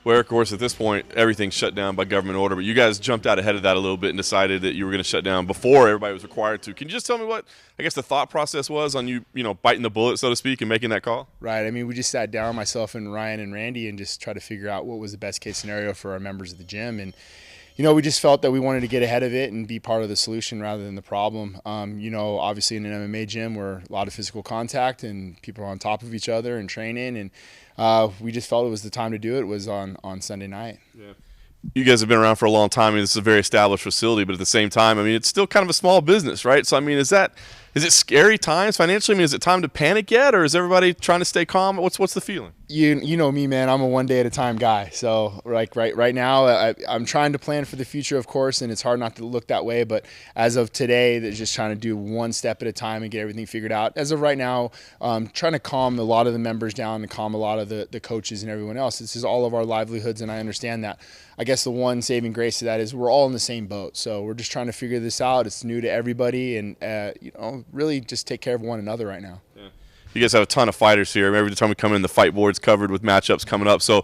Where, of course, at this point, everything's shut down by government order. But you guys jumped out ahead of that a little bit and decided that you were going to shut down before everybody was required to. Can you just tell me what, I guess, the thought process was on you biting the bullet, so to speak, and making that call? Right. I mean, we just sat down, myself and Ryan and Randy, and just tried to figure out what was the best case scenario for our members of the gym. And we just felt that we wanted to get ahead of it and be part of the solution rather than the problem. Obviously in an MMA gym, we're a lot of physical contact and people are on top of each other and training. And we just felt it was the time to do it was on Sunday night. Yeah. You guys have been around for a long time. I mean, this is a very established facility, but at the same time, I mean, it's still kind of a small business, right? So, I mean, is it scary times financially? I mean, is it time to panic yet, or is everybody trying to stay calm? What's the feeling? You know me, man. I'm a one day at a time guy. So like right now, I'm trying to plan for the future, of course, and it's hard not to look that way. But as of today, they're just trying to do one step at a time and get everything figured out. As of right now, trying to calm a lot of the members down and calm a lot of the coaches and everyone else. This is all of our livelihoods, and I understand that. I guess the one saving grace to that is we're all in the same boat. So we're just trying to figure this out. It's new to everybody, and really just take care of one another right now. Yeah. You guys have a ton of fighters here. Every time we come in, the fight board's covered with matchups coming up. So,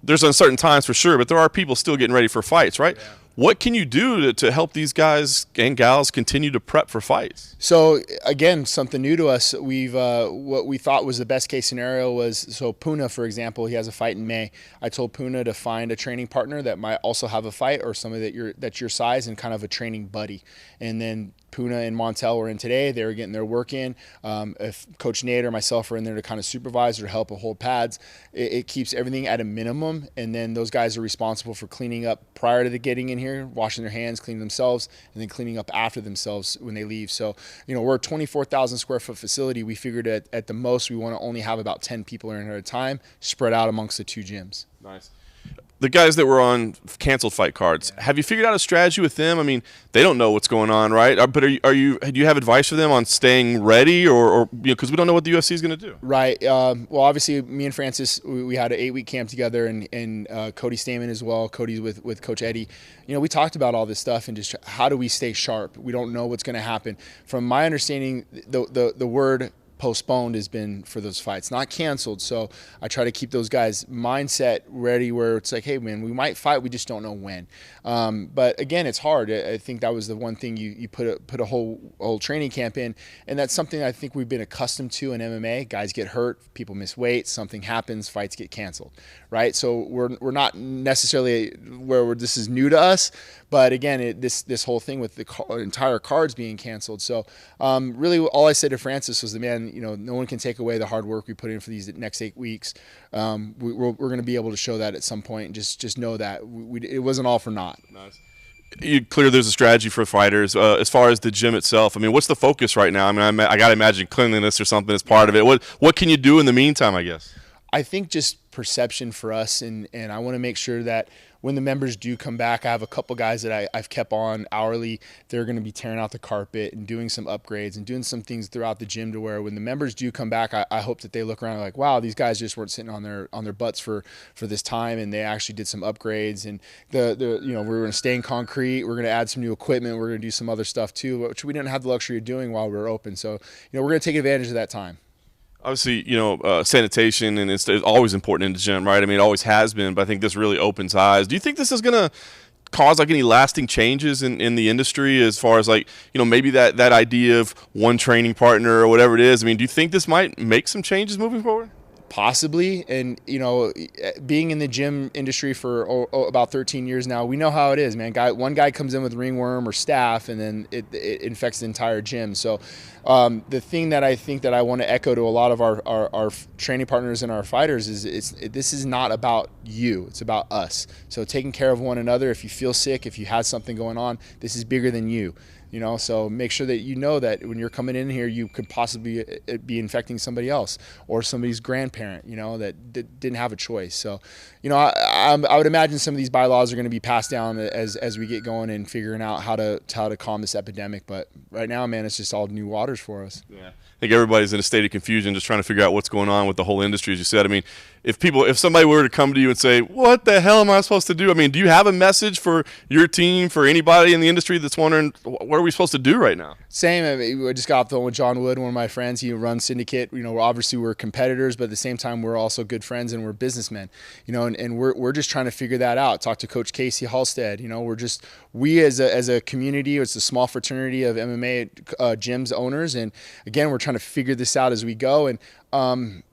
there's uncertain times for sure, but there are people still getting ready for fights, right? Yeah. What can you do to help these guys and gals continue to prep for fights? So, again, something new to us. We've what we thought was the best case scenario was, so Puna, for example, he has a fight in May. I told Puna to find a training partner that might also have a fight or somebody that's your size and kind of a training buddy. And then Puna and Montel were in today. They were getting their work in. If Coach Nate or myself are in there to kind of supervise or help or hold pads, it keeps everything at a minimum. And then those guys are responsible for cleaning up prior to getting in here, washing their hands, cleaning themselves, and then cleaning up after themselves when they leave. So, we're a 24,000 square foot facility. We figured at the most we want to only have about 10 people in here at a time, spread out amongst the two gyms. Nice. The guys that were on canceled fight cards, have you figured out a strategy with them? I mean, they don't know what's going on, right? But do you have advice for them on staying ready, or because we don't know what the UFC is going to do? Right. Well, obviously, me and Francis, we had an 8-week camp together, and Cody Stamen as well. Cody's with Coach Eddie. We talked about all this stuff and just how do we stay sharp? We don't know what's going to happen. From my understanding, the word postponed has been for those fights, not canceled. So I try to keep those guys' mindset ready where it's like, hey, man, we might fight, we just don't know when. But again, it's hard. I think that was the one thing you put a whole training camp in, and that's something I think we've been accustomed to in MMA. Guys get hurt, people miss weight, something happens, fights get canceled, right? So we're not necessarily where this is new to us, but again, this whole thing with the entire cards being canceled. So really, all I said to Francis was, man, no one can take away the hard work we put in for these next 8 weeks. We're going to be able to show that at some point, and just know that it wasn't all for naught. Nice. Clear there's a strategy for fighters. As far as the gym itself, I mean, what's the focus right now? I mean, I got to imagine cleanliness or something is part of it. What can you do in the meantime, I guess? I think just perception for us, and I want to make sure that when the members do come back, I have a couple guys that I've kept on hourly. They're going to be tearing out the carpet and doing some upgrades and doing some things throughout the gym to where when the members do come back, I hope that they look around like, wow, these guys just weren't sitting on their butts for this time, and they actually did some upgrades. And we're going to stay in concrete. We're going to add some new equipment. We're going to do some other stuff too, which we didn't have the luxury of doing while we were open. So we're going to take advantage of that time. Obviously, sanitation, and it's always important in the gym, right? I mean, it always has been, but I think this really opens eyes. Do you think this is going to cause like any lasting changes in the industry as far as maybe that idea of one training partner or whatever it is? I mean, do you think this might make some changes moving forward? Possibly. And being in the gym industry for about 13 years now, we know how it is, man. One guy comes in with ringworm or staph, and then it infects the entire gym. So the thing that I think that I want to echo to a lot of our training partners and our fighters is this is not about you, it's about us. So taking care of one another. If you feel sick, if you had something going on, this is bigger than you. So make sure that that when you're coming in here, you could possibly be infecting somebody else or somebody's grandparent, that didn't have a choice. So, I would imagine some of these bylaws are going to be passed down as we get going and figuring out how to calm this epidemic. But right now, man, it's just all new waters for us. Yeah. think everybody's in a state of confusion, just trying to figure out what's going on with the whole industry, as you said. I mean, if somebody were to come to you and say, "What the hell am I supposed to do?" I mean, do you have a message for your team, for anybody in the industry that's wondering what are we supposed to do right now? Same. I mean, I just got off the phone with John Wood, one of my friends. He runs Syndicate. You know, obviously we're competitors, but at the same time we're also good friends and we're businessmen. You know, and we're just trying to figure that out. Talk to Coach Casey Halstead. You know, we as a community, it's a small fraternity of MMA gyms owners, and again, we're trying to figure this out as we go. And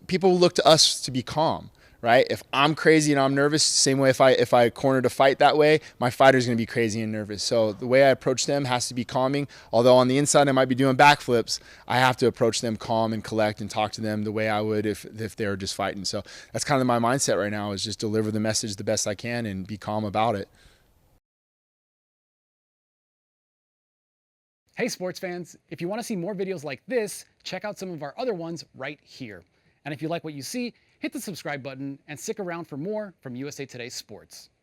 people look to us to be calm, right? If I'm crazy and I'm nervous, same way if I cornered a fight that way, my fighter's going to be crazy and nervous. So the way I approach them has to be calming. Although on the inside I might be doing backflips, I have to approach them calm and collect and talk to them the way I would if they were just fighting. So that's kind of my mindset right now, is just deliver the message the best I can and be calm about it. Hey sports fans, if you want to see more videos like this, check out some of our other ones right here. And if you like what you see, hit the subscribe button and stick around for more from USA Today Sports.